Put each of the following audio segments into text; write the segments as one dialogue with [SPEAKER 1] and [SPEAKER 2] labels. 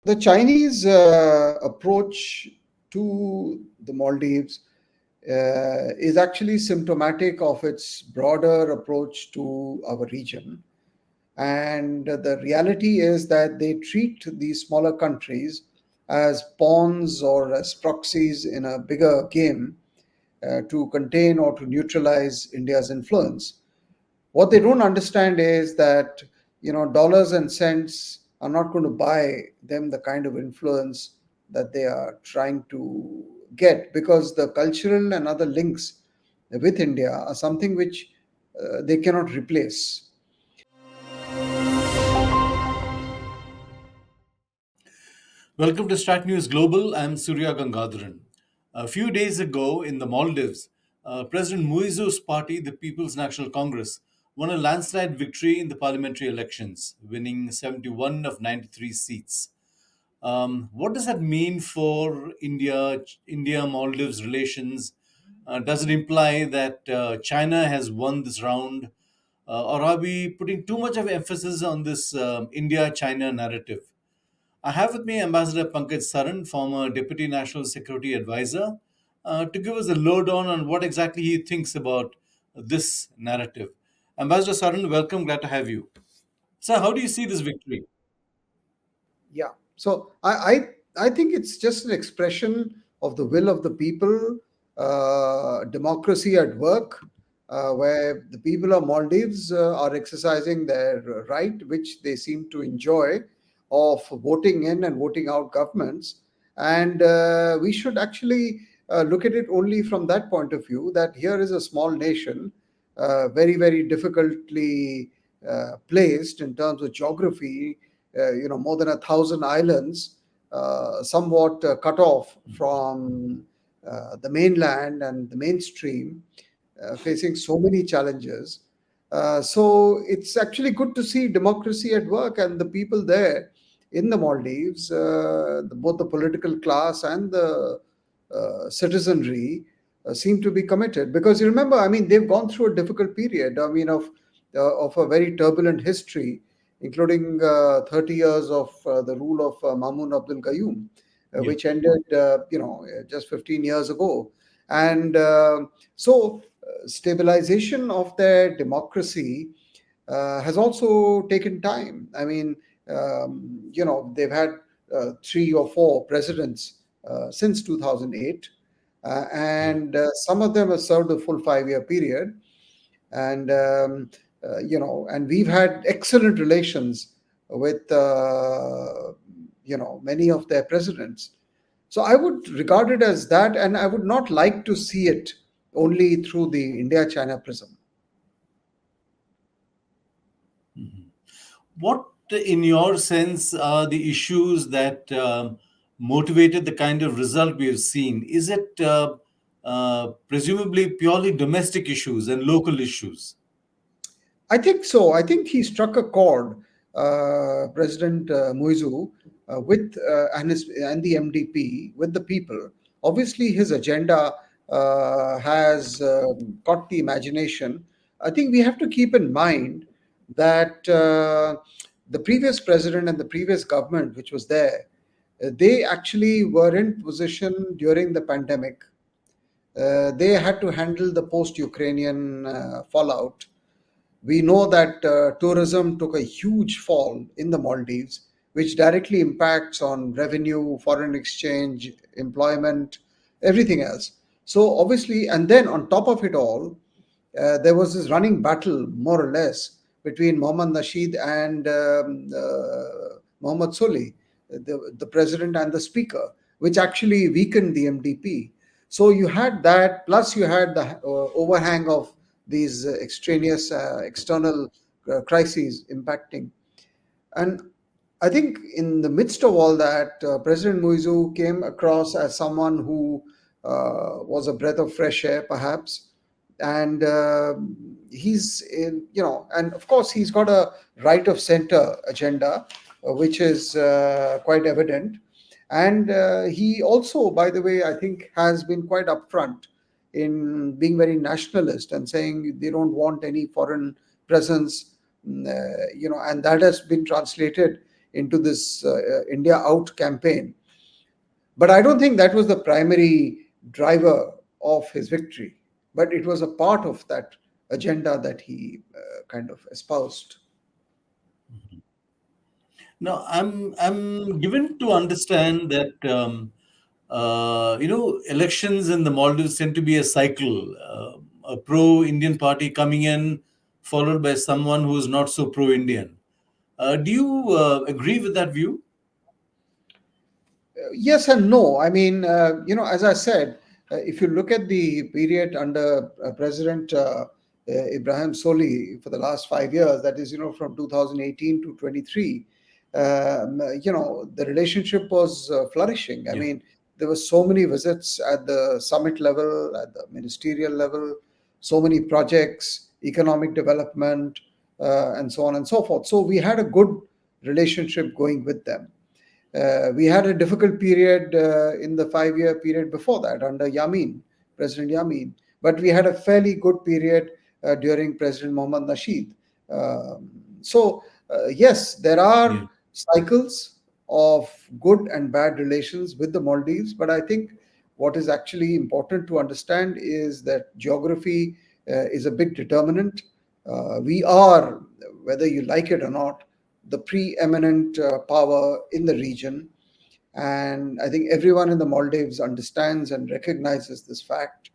[SPEAKER 1] The Chinese approach to the Maldives is actually symptomatic of its broader approach to our region. And the reality is that they treat these smaller countries as pawns or as proxies in a bigger game to contain or to neutralize India's influence. What they don't understand is that dollars and cents are not going to buy them the kind of influence that they are trying to get, because the cultural and other links with India are something which they cannot replace.
[SPEAKER 2] Welcome to StratNews Global. I'm Surya Gangadharan. A few days ago in the Maldives, President Muizzu's party, the People's National Congress, won a landslide victory in the parliamentary elections, winning 71 of 93 seats. What does that mean for India Maldives relations? Does it imply that China has won this round, or are we putting too much of emphasis on this India China narrative? I have with me Ambassador Pankaj Saran, former Deputy National Security Advisor, to give us a lowdown on what exactly he thinks about this narrative. Ambassador Saran, welcome. Glad to have you. Sir, how do you see this victory?
[SPEAKER 1] Yeah. So I think it's just an expression of the will of the people, democracy at work, where the people of Maldives are exercising their right, which they seem to enjoy, of voting in and voting out governments. And we should actually look at it only from that point of view, that here is a small nation, very, very difficultly placed in terms of geography, more than 1,000 islands, somewhat cut off from the mainland and the mainstream, facing so many challenges. So it's actually good to see democracy at work, and the people there in the Maldives, both the political class and the citizenry, seem to be committed. Because you remember, I mean, they've gone through a difficult period. I mean, of a very turbulent history, including 30 years of the rule of Mahmoud Abdul Qayyum,
[SPEAKER 2] Yeah.
[SPEAKER 1] which ended, just 15 years ago. And so, stabilization of their democracy has also taken time. I mean, they've had 3 or 4 presidents since 2008,
[SPEAKER 2] Yeah.
[SPEAKER 1] and some of them have served a full 5-year period. And and we've had excellent relations with many of their presidents. So I would regard it as that, and I would not like to see it only through the India China prism.
[SPEAKER 2] Mhm. What, in your sense, are the issues that motivated the kind of result we have seen? Is it presumably purely domestic issues and local issues?
[SPEAKER 1] I think so. I think he struck a chord, President Muizzu, with and the MDP, with the people. Obviously, his agenda has caught the imagination. I think we have to keep in mind that the previous president and the previous government, which was there, they actually were in position during the pandemic. They had to handle the post-Ukrainian fallout. We know that tourism took a huge fall in the Maldives, which directly impacts on revenue, foreign exchange, employment, everything else. So obviously, and then on top of it all, there was this running battle, more or less, between Mohammad Nasheed and Mohammad Soli, the president and the speaker, which actually weakened the MDP. So you had that, plus you had the overhang of these extraneous external crises impacting. And I think in the midst of all that, President Muizzu came across as someone who was a breath of fresh air, perhaps. And he's in, and of course, he's got a right of center agenda, which is quite evident. And he also, by the way, I think has been quite upfront in being very nationalist and saying they don't want any foreign presence, and that has been translated into this India Out campaign. But I don't think that was the primary driver of his victory. But it was a part of that agenda that he kind of espoused.
[SPEAKER 2] Now, I'm given to understand that elections in the Maldives tend to be a cycle. A pro-Indian party coming in, followed by someone who is not so pro-Indian. Do you agree with that view?
[SPEAKER 1] Yes and no. I mean, as I said, if you look at the period under President Ibrahim Soli for the last 5 years, that is, from 2018 to 23, the relationship was flourishing. I
[SPEAKER 2] Yeah.
[SPEAKER 1] mean, there were so many visits at the summit level, at the ministerial level, so many projects, economic development, and so on and so forth. So we had a good relationship going with them. We had a difficult period in the 5 year period before that under President Yamin, but we had a fairly good period during President Mohammad Nasheed. Yes, there
[SPEAKER 2] Yeah.
[SPEAKER 1] are cycles of good and bad relations with the Maldives, but I think what is actually important to understand is that geography is a big determinant. We are, whether you like it or not, the preeminent power in the region. And I think everyone in the Maldives understands and recognizes this fact.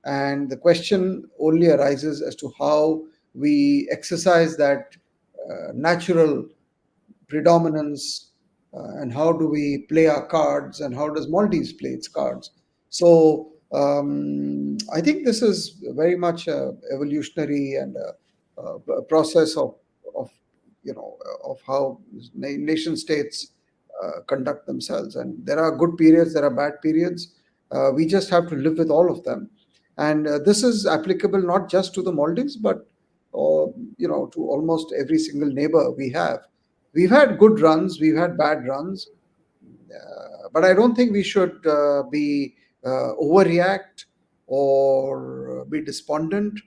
[SPEAKER 1] And the question only arises as to how we exercise that natural predominance, and how do we play our cards, and how does Maldives play its cards. So I think this is very much a evolutionary and a process of of how nation states conduct themselves. And there are good periods, there are bad periods. We just have to live with all of them. And this is applicable not just to the Maldives, but to almost every single neighbor we have. We've had good runs, we've had bad runs, but I don't think we should be overreact or be despondent,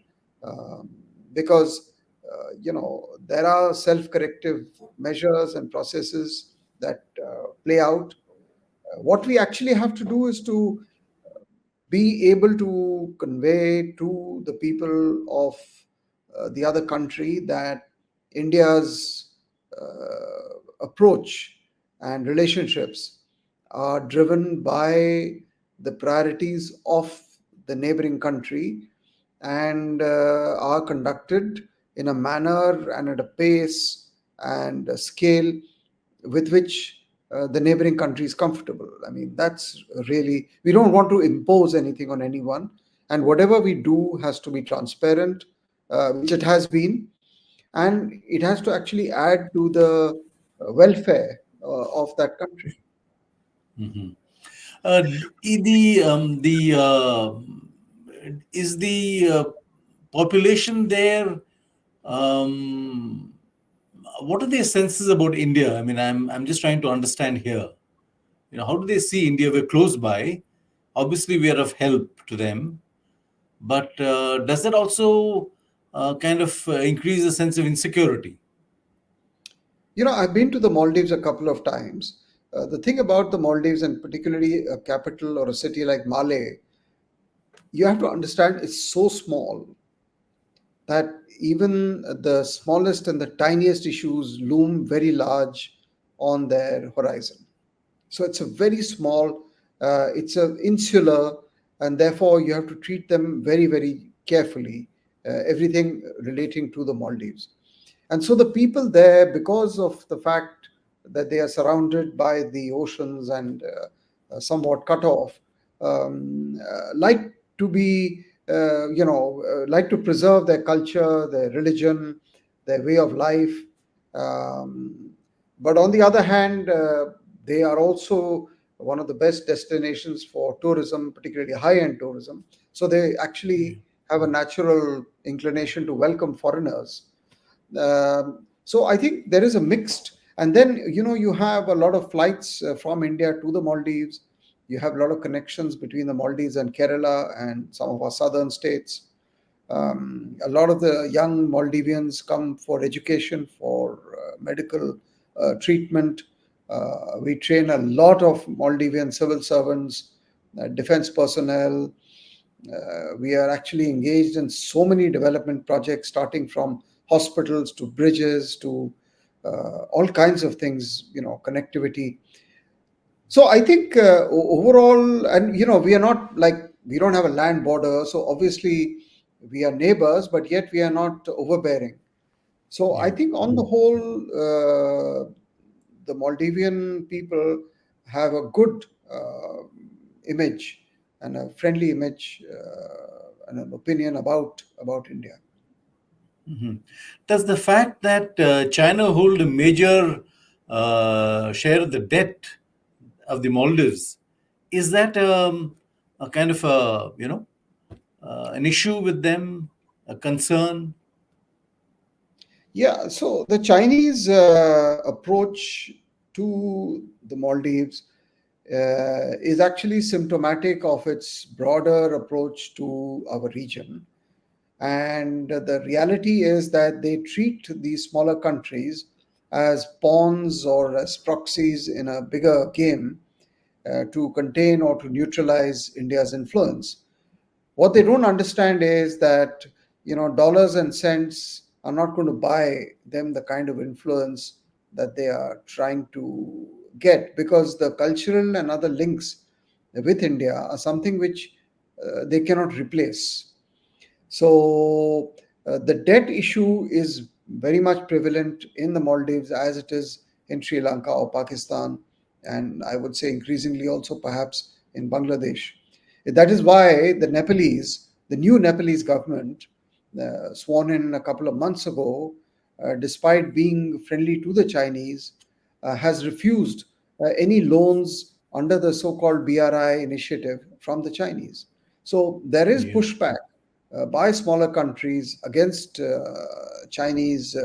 [SPEAKER 1] um, because there are self-corrective measures and processes that play out. What we actually have to do is to be able to convey to the people of the other country that India's approach and relationships are driven by the priorities of the neighboring country, and are conducted in a manner and at a pace and a scale with which the neighboring country is comfortable. I mean, that's really, we don't want to impose anything on anyone. And whatever we do has to be transparent, which it has been. And it has to actually add to the welfare of that country.
[SPEAKER 2] Mhm. The is the population there? Um, what are their senses about India? I mean, I'm just trying to understand here. How do they see India? We're close by. Obviously, we are of help to them. But does that also kind of increase the sense of insecurity?
[SPEAKER 1] I've been to the Maldives a couple of times. The thing about the Maldives, and particularly a capital or a city like Malé, you have to understand it's so small that even the smallest and the tiniest issues loom very large on their horizon. So it's a very small, it's a insular, and therefore you have to treat them very, very carefully. Everything relating to the Maldives. And so the people there, because of the fact that they are surrounded by the oceans and somewhat cut off, like to be, like to preserve their culture, their religion, their way of life. Um, but on the other hand, they are also one of the best destinations for tourism, particularly high end tourism. So they
[SPEAKER 2] Yeah.
[SPEAKER 1] actually have a natural inclination to welcome foreigners. So I think there is a mixed, and then you have a lot of flights from India to the Maldives. You have a lot of connections between the Maldives and Kerala and some of our southern states. A lot of the young Maldivians come for education, for medical treatment. We train a lot of Maldivian civil servants, defense personnel. We are actually engaged in so many development projects, starting from hospitals to bridges to all kinds of things, connectivity. So I think overall, and we are not like, we don't have a land border, so obviously we are neighbors, but yet we are not overbearing. So I
[SPEAKER 2] Yeah.
[SPEAKER 1] think on the whole, the Maldivian people have a good image and a friendly image and an opinion about India.
[SPEAKER 2] Mhm. Does the fact that China hold a major share of the debt of the Maldives, is that a kind of a, an issue with them, a concern?
[SPEAKER 1] Yeah, so the Chinese approach to the Maldives is actually symptomatic of its broader approach to our region. And the reality is that they treat these smaller countries as pawns or as proxies in a bigger game to contain or to neutralize India's influence. What they don't understand is that dollars and cents are not going to buy them the kind of influence that they are trying to get, because the cultural and other links with India are something which they cannot replace. So the debt issue is very much prevalent in the Maldives as it is in Sri Lanka or Pakistan, and I would say increasingly also perhaps in Bangladesh. That is why the new Nepalese government, sworn in a couple of months ago, despite being friendly to the Chinese, has refused any loans under the so called BRI initiative from the Chinese. So there is
[SPEAKER 2] Yeah.
[SPEAKER 1] pushback by smaller countries against Chinese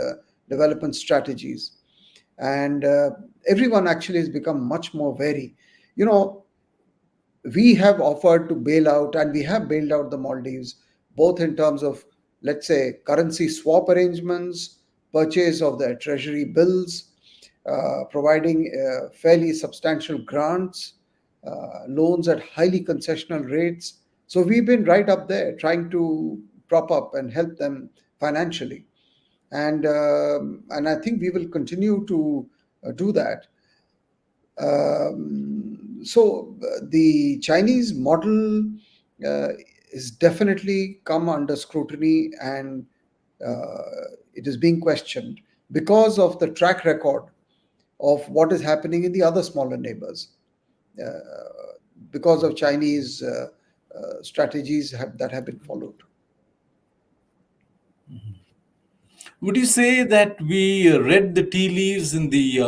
[SPEAKER 1] development strategies. And everyone actually has become much more wary. You know, we have offered to bail out, and we have bailed out the Maldives, both in terms of, let's say, currency swap arrangements, purchase of their treasury bills, providing fairly substantial grants, loans at highly concessional rates. So we've been right up there trying to prop up and help them financially. And I think we will continue to do that. The Chinese model uh, is definitely come under scrutiny, and it is being questioned because of the track record of what is happening in the other smaller neighbors, uh, because of Chinese strategies that have been followed.
[SPEAKER 2] Would you say that we read the tea leaves in the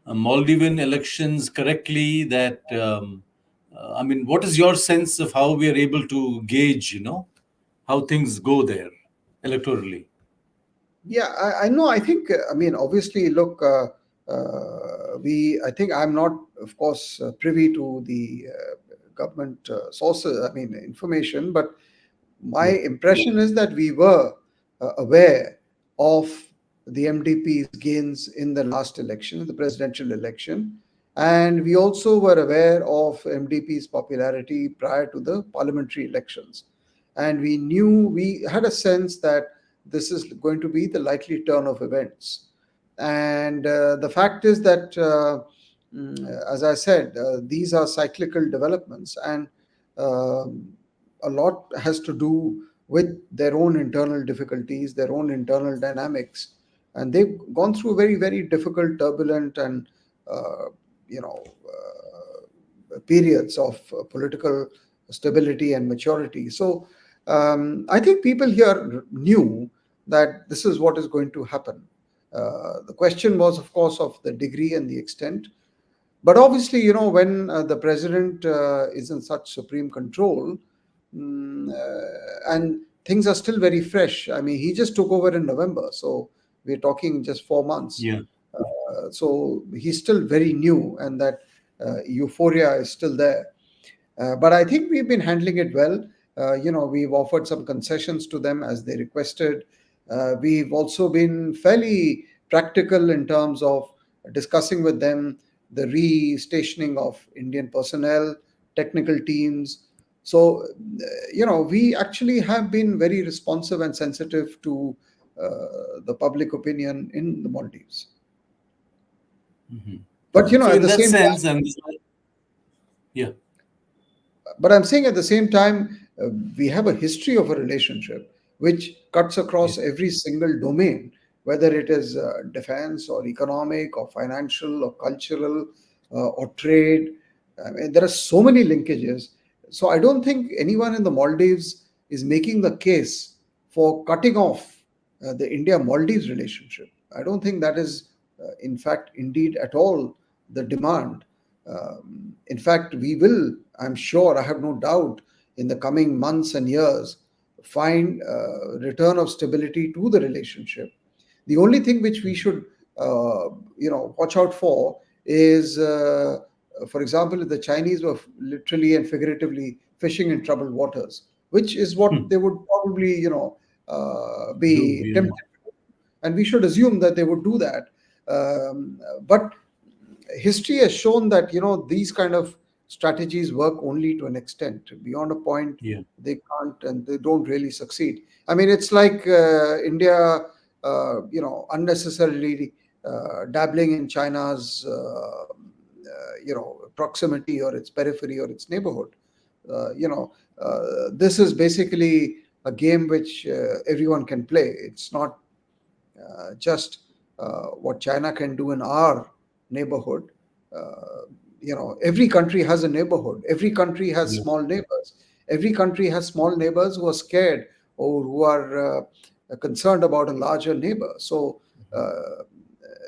[SPEAKER 2] Maldivian elections correctly? I mean, what is your sense of how we are able to gauge, how things go there electorally?
[SPEAKER 1] Yeah, I know. I think, I mean, obviously, look, I think I'm not, of course, privy to the government sources, I mean, information, but my
[SPEAKER 2] Yeah.
[SPEAKER 1] impression is that we were aware of the MDP's gains in the last election, the presidential election. And we also were aware of MDP's popularity prior to the parliamentary elections. And we had a sense that this is going to be the likely turn of events. And the fact is that, as I said, these are cyclical developments, and um a lot has to do with their own internal difficulties, their own internal dynamics. And they've gone through very, very difficult, turbulent, and uh, you know, periods of political stability and maturity. So I think people here knew that this is what is going to happen. The question was, of course, of the degree and the extent. But obviously, when the president is in such supreme control, and things are still very fresh. I mean, he just took over in November, so we're talking just 4 months.
[SPEAKER 2] Yeah.
[SPEAKER 1] So he's still very new, and that euphoria is still there. But I think we've been handling it well. We've offered some concessions to them as they requested. We've also been fairly practical in terms of discussing with them the re-stationing of Indian personnel, technical teams. So, we actually have been very responsive and sensitive to the public opinion in the Maldives.
[SPEAKER 2] Mhm.
[SPEAKER 1] But
[SPEAKER 2] So,
[SPEAKER 1] at
[SPEAKER 2] in
[SPEAKER 1] the
[SPEAKER 2] that
[SPEAKER 1] same time,
[SPEAKER 2] sense, and yeah,
[SPEAKER 1] but I'm saying at the same time, we have a history of a relationship which cuts
[SPEAKER 2] yeah,
[SPEAKER 1] across every single domain, whether it is defense or economic or financial or cultural or trade. I mean, there are so many linkages. So I don't think anyone in the Maldives is making the case for cutting off the India Maldives relationship. I don't think that is, in fact, indeed at all the demand. In fact, we will, I'm sure, I have no doubt, in the coming months and years, find return of stability to the relationship. The only thing which we should, watch out for is, for example, if the Chinese were literally and figuratively fishing in troubled waters, which is what
[SPEAKER 2] hmm,
[SPEAKER 1] they would probably,
[SPEAKER 2] do
[SPEAKER 1] be
[SPEAKER 2] yeah,
[SPEAKER 1] tempted to do. And we should assume that they would do that. But history has shown that these kind of strategies work only to an extent. Beyond a point,
[SPEAKER 2] yeah,
[SPEAKER 1] they can't and they don't really succeed. I mean, it's like India, unnecessarily dabbling in China's proximity or its periphery or its neighborhood. This is basically a game which everyone can play. It's not just what China can do in our neighborhood. Every country has a neighborhood. Every country has
[SPEAKER 2] yeah,
[SPEAKER 1] small neighbors. Every country has small neighbors who are scared or who are concerned about a larger neighbor. So,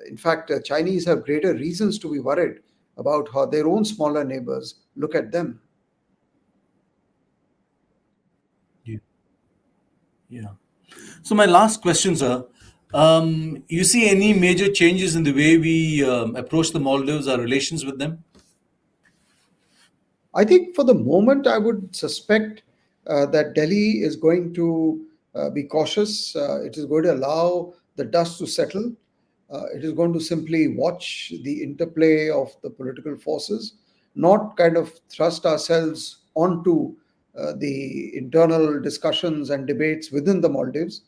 [SPEAKER 1] in fact, Chinese have greater reasons to be worried about how their own smaller neighbors look at them.
[SPEAKER 2] yeah, yeah. So, my last question, sir. You see any major changes in the way we approach the Maldives, our relations with them?
[SPEAKER 1] I think for the moment, I would suspect that Delhi is going to be cautious. It is going to allow the dust to settle. It is going to simply watch the interplay of the political forces, not kind of thrust ourselves onto the internal discussions and debates within the Maldives,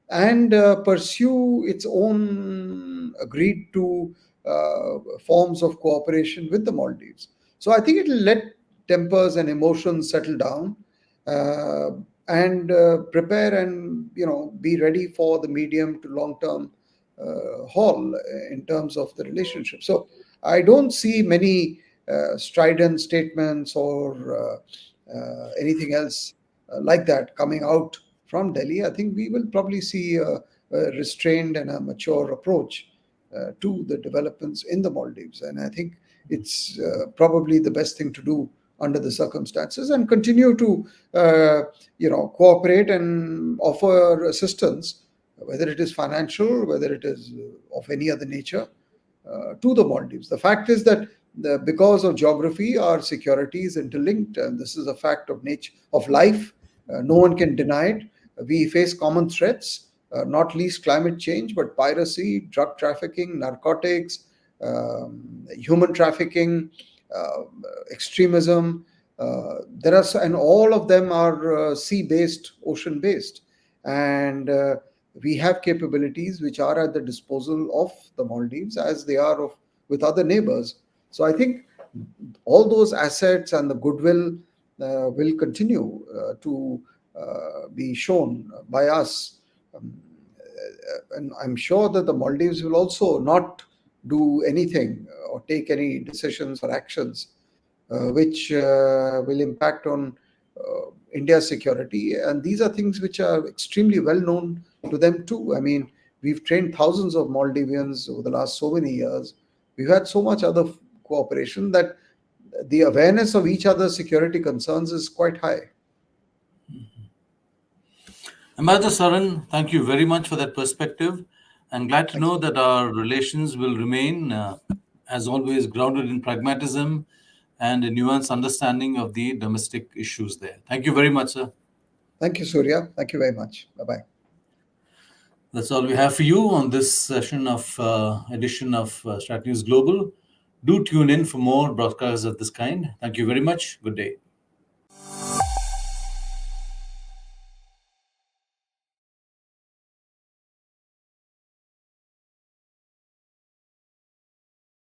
[SPEAKER 1] and pursue its own agreed to forms of cooperation with the Maldives. So I think it will let tempers and emotions settle down, uh, and prepare and be ready for the medium to long term haul in terms of the relationship. So I don't see many strident statements or anything else like that coming out from Delhi. I think we will probably see a restrained and a mature approach to the developments in the Maldives. And I think it's probably the best thing to do under the circumstances, and continue to cooperate and offer assistance, whether it is financial, whether it is of any other nature, to the Maldives. The fact is that because of geography, our security is interlinked, and this is a fact of nature of life. No one can deny it. We face common threats, not least climate change, but piracy, drug trafficking, narcotics, human trafficking, uh, extremism. And all of them are sea-based, ocean-based, and we have capabilities which are at the disposal of the Maldives as they are of with other neighbors. So I think all those assets and the goodwill will continue to be shown by us. Um, and I'm sure that the Maldives will also not do anything or take any decisions or actions which will impact on India's security. And these are things which are extremely well known to them too. I mean, we've trained thousands of Maldivians over the last so many years. We've had so much other cooperation that the awareness of each other's security concerns is quite high.
[SPEAKER 2] Ambassador Saran, thank you very much for that perspective. I'm glad to
[SPEAKER 1] Thank
[SPEAKER 2] know
[SPEAKER 1] you.
[SPEAKER 2] that our relations will remain, as always, grounded in pragmatism and a nuanced understanding of the domestic issues there. Thank you very much, sir.
[SPEAKER 1] Thank you, Surya. Thank you very much. Bye bye.
[SPEAKER 2] That's all we have for you on this session of edition of StratNews Global. Do tune in for more broadcasts of this kind. Thank you very much. Good day.